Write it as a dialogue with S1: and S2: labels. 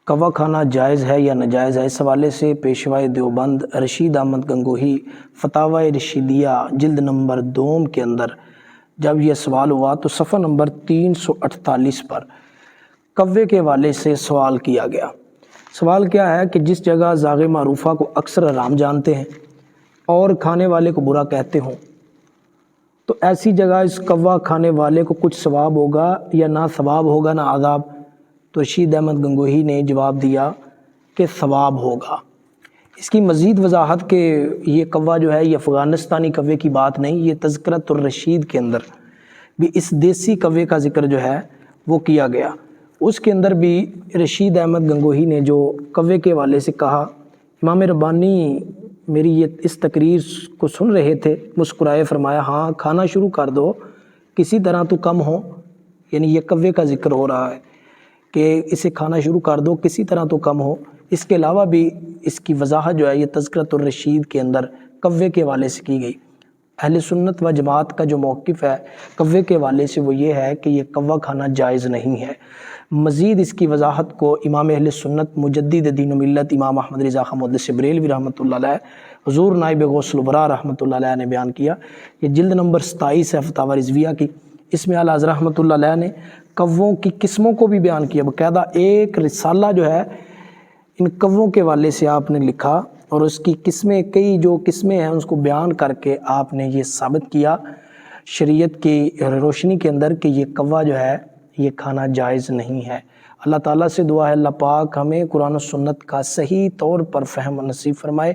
S1: کوا کھانا جائز ہے یا ناجائز ہے، اس حوالے سے پیشوائے دیوبند رشید احمد گنگوہی فتاوی رشیدیہ جلد نمبر 2 کے اندر جب یہ سوال ہوا تو صفحہ نمبر 348 پر کوے کے حوالے سے سوال کیا گیا۔ سوال کیا ہے کہ جس جگہ ذاغ معروفہ کو اکثر حرام جانتے ہیں اور کھانے والے کو برا کہتے ہوں، تو ایسی جگہ اس کوا کھانے والے کو کچھ ثواب ہوگا یا نہ ثواب ہوگا نہ عذاب؟ تو رشید احمد گنگوہی نے جواب دیا کہ ثواب ہوگا۔ اس کی مزید وضاحت کہ یہ کوا جو ہے یہ افغانستانی کوے کی بات نہیں، یہ تذکرۃ الرشید کے اندر بھی اس دیسی کوے کا ذکر جو ہے وہ کیا گیا۔ اس کے اندر بھی رشید احمد گنگوہی نے جو کوے کے حوالے سے کہا، امام ربانی میری یہ اس تقریر کو سن رہے تھے، مسکرائے، فرمایا ہاں کھانا شروع کر دو کسی طرح تو کم ہو، یعنی یہ کوے کا ذکر ہو رہا ہے کہ اسے کھانا شروع کر دو کسی طرح تو کم ہو۔ اس کے علاوہ بھی اس کی وضاحت جو ہے یہ تذکرۃ الرشید کے اندر کوے کے حوالے سے کی گئی۔ اہل سنت و جماعت کا جو موقف ہے کوے کے حوالے سے وہ یہ ہے کہ یہ کوا کھانا جائز نہیں ہے۔ مزید اس کی وضاحت کو امام اہل سنت مجدد دین و ملت امام احمد رضا خان محدث بریلوی رحمۃ اللہ علیہ، حضور نائب غوث البراء رحمۃ اللہ علیہ نے بیان کیا۔ یہ جلد نمبر 27 ہے فتاوی رضویہ کی، اس میں اعلیٰ حضرت رحمۃ اللہ علیہ نے کووں کی قسموں کو بھی بیان کیا، باقاعدہ ایک رسالہ جو ہے ان کووں کے حوالے سے آپ نے لکھا اور اس کی قسمیں، کئی جو قسمیں ہیں اس کو بیان کر کے آپ نے یہ ثابت کیا شریعت کی روشنی کے اندر کہ یہ کوا جو ہے یہ کھانا جائز نہیں ہے۔ اللہ تعالیٰ سے دعا ہے اللہ پاک ہمیں قرآن و سنت کا صحیح طور پر فہم نصیب فرمائے۔